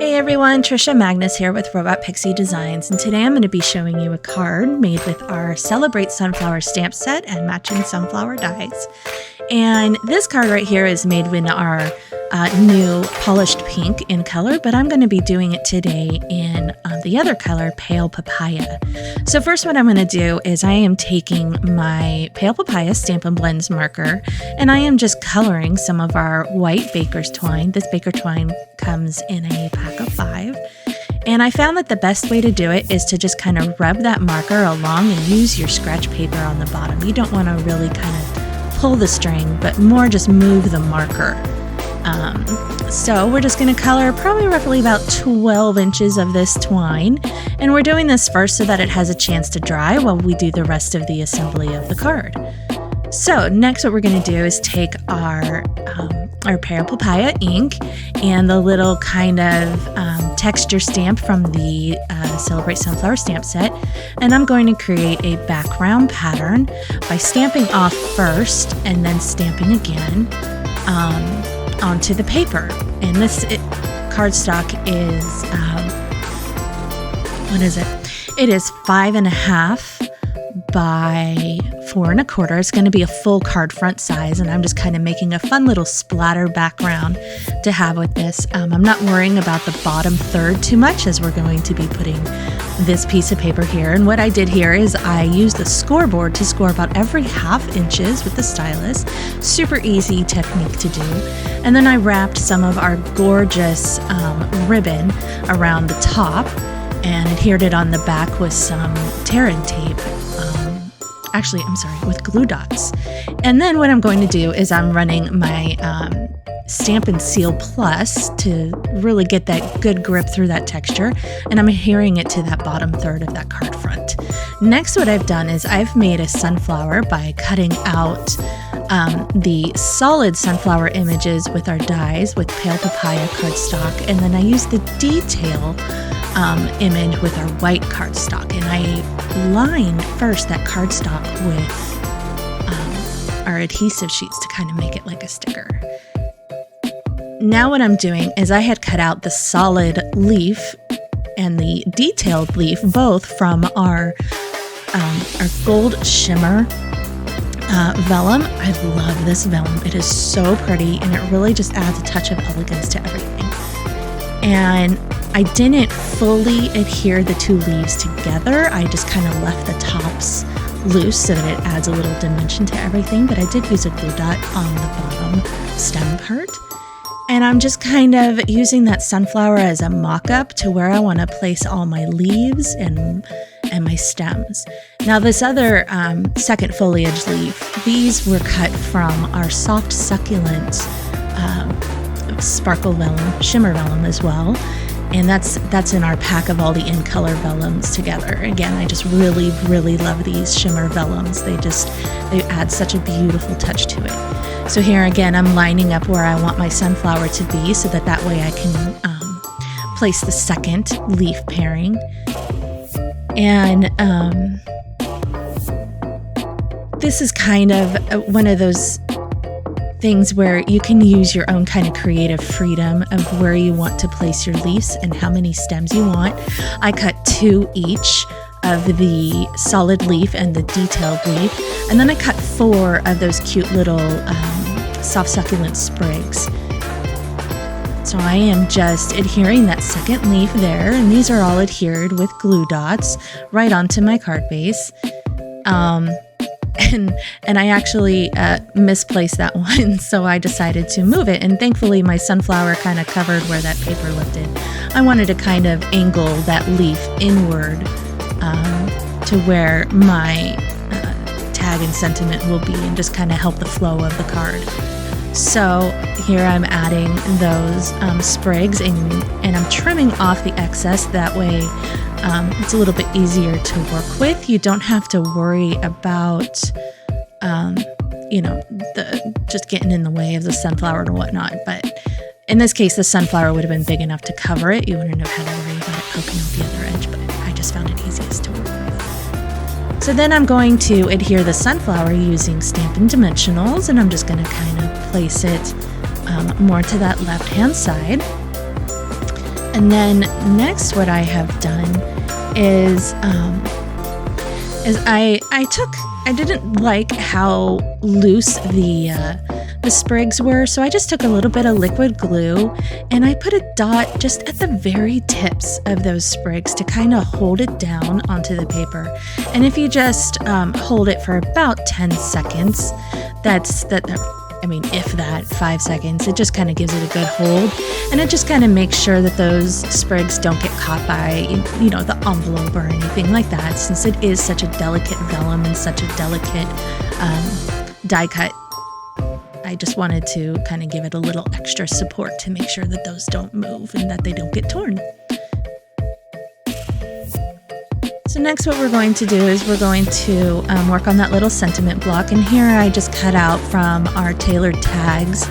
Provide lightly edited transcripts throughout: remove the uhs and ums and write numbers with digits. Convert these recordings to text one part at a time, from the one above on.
Hey everyone, Trisha Magnus here with Robot Pixie Designs, and today I'm going to be showing you a card made with our Celebrate Sunflower stamp set and matching sunflower dies. And this card right here is made with our new polished pink in color, but I'm going to be doing it today in the other color, Pale Papaya. So first what I'm going to do is I am taking my Pale Papaya Stampin' Blends marker, and I am just coloring some of our white baker's twine. This baker twine comes in a pack of 5. And I found that the best way to do it is to just kind of rub that marker along and use your scratch paper on the bottom. You don't want to really kind of pull the string, but more just move the marker. So we're just going to color probably roughly about 12 inches of this twine, and we're doing this first so that it has a chance to dry while we do the rest of the assembly of the card. So next what we're going to do is take our Pale Papaya ink and the little kind of texture stamp from the Celebrate Sunflower stamp set, and I'm going to create a background pattern by stamping off first and then stamping again onto the paper. And this cardstock is, what is it? It is 5.5 by 4 1/4. It's going to be a full card front size, and I'm just kind of making a fun little splatter background to have with this. I'm not worrying about the bottom third too much, as we're going to be putting this piece of paper here. And what I did here is I used the scoreboard to score about every 1/2 inches with the stylus. Super easy technique to do. And then I wrapped some of our gorgeous ribbon around the top and adhered it on the back with some tear-in tape. With glue dots. And then what I'm going to do is I'm running my Stampin' Seal Plus to really get that good grip through that texture, and I'm adhering it to that bottom third of that card front. Next, what I've done is I've made a sunflower by cutting out the solid sunflower images with our dies with Pale Papaya cardstock, and then I used the detail image with our white cardstock, and I lined first that cardstock with our adhesive sheets to kind of make it like a sticker. Now what I'm doing is I had cut out the solid leaf and the detailed leaf, both from our gold shimmer vellum. I love this vellum. It is so pretty, and it really just adds a touch of elegance to everything. And I didn't fully adhere the two leaves together. I just kind of left the tops loose so that it adds a little dimension to everything, but I did use a glue dot on the bottom stem part. And I'm just kind of using that sunflower as a mock-up to where I want to place all my leaves and my stems. Now this other second foliage leaf, these were cut from our soft succulent sparkle vellum, shimmer vellum as well. And that's in our pack of all the in-color vellums together. Again, I just really, really love these shimmer vellums. They add such a beautiful touch to it. So here again, I'm lining up where I want my sunflower to be so that way I can place the second leaf pairing. And this is kind of one of those things where you can use your own kind of creative freedom of where you want to place your leaves and how many stems you want. I cut 2 each of the solid leaf and the detailed leaf, and then I cut 4 of those cute little soft succulent sprigs. So I am just adhering that second leaf there, and these are all adhered with glue dots right onto my card base. And I actually misplaced that one, so I decided to move it, and thankfully my sunflower kind of covered where that paper lifted. I wanted to kind of angle that leaf inward to where my tag and sentiment will be, and just kind of help the flow of the card. So here I'm adding those sprigs, and I'm trimming off the excess. That way it's a little bit easier to work with. You don't have to worry about just getting in the way of the sunflower and whatnot. But in this case, the sunflower would have been big enough to cover it. You wouldn't have had to worry about it poking out the other edge, but I just found it easiest to work with. So then I'm going to adhere the sunflower using Stampin' Dimensionals, and I'm just going to kind of place it more to that left-hand side. And then next what I have done is I didn't like how loose the sprigs were, so I just took a little bit of liquid glue and I put a dot just at the very tips of those sprigs to kind of hold it down onto the paper. And if you just hold it for about 10 seconds, if that, 5 seconds, it just kind of gives it a good hold, and it just kind of makes sure that those sprigs don't get caught by, the envelope or anything like that, since it is such a delicate vellum and such a delicate die cut. I just wanted to kind of give it a little extra support to make sure that those don't move and that they don't get torn. So next what we're going to do is we're going to work on that little sentiment block, and here I just cut out from our tailored tags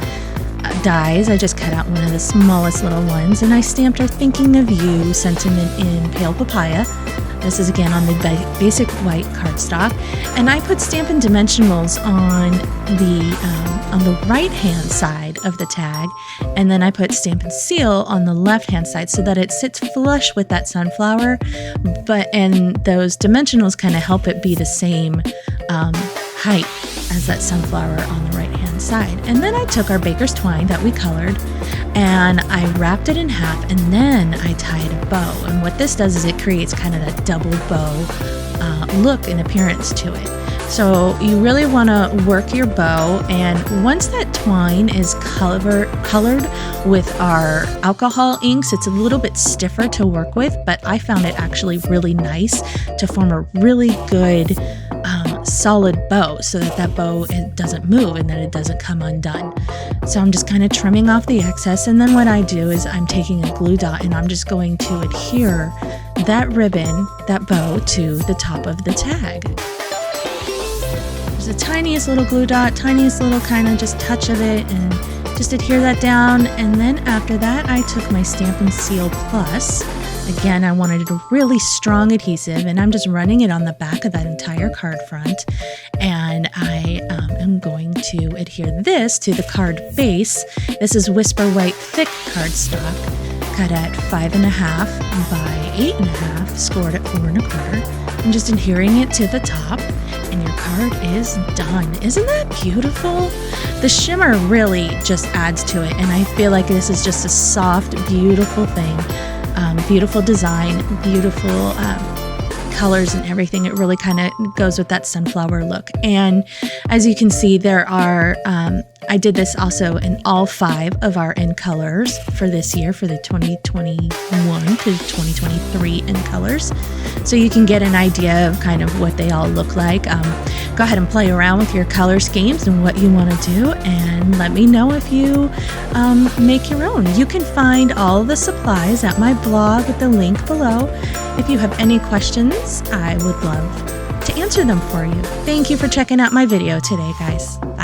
dies. I just cut out one of the smallest little ones, and I stamped our Thinking of You sentiment in Pale Papaya. This is again on the basic white cardstock, and I put Stampin' Dimensionals on the right hand side of the tag, and then I put Stampin' Seal on the left hand side so that it sits flush with that sunflower, and those dimensionals kind of help it be the same height as that sunflower on the right hand side. And then I took our baker's twine that we colored and I wrapped it in half, and then I tied a bow. And what this does is it creates kind of that double bow look and appearance to it. So you really want to work your bow, and once that twine is colored with our alcohol inks, it's a little bit stiffer to work with, but I found it actually really nice to form a really good solid bow, so that bow it doesn't move and that it doesn't come undone. So I'm just kind of trimming off the excess, and then what I do is I'm taking a glue dot and I'm just going to adhere that ribbon, that bow, to the top of the tag. There's the tiniest little glue dot, tiniest little kind of just touch of it, and just adhere that down. And then after that I took my Stampin' Seal Plus. Again, I wanted a really strong adhesive, and I'm just running it on the back of that entire card front, and I am going to adhere this to the card base. This is Whisper White thick cardstock, cut at 5.5 by 8.5, scored at 4 1/4, and just adhering it to the top, and your card is done. Isn't that beautiful? The shimmer really just adds to it, and I feel like this is just a soft, beautiful thing. Beautiful design, beautiful colors and everything. It really kind of goes with that sunflower look. And as you can see, there are, I did this also in all 5 of our end colors for this year, for the 2021 to 2023 end colors. So you can get an idea of kind of what they all look like. Go ahead and play around with your color schemes and what you want to do, and let me know if you make your own. You can find all the supplies at my blog with the link below. If you have any questions, I would love to answer them for you. Thank you for checking out my video today, guys. Bye.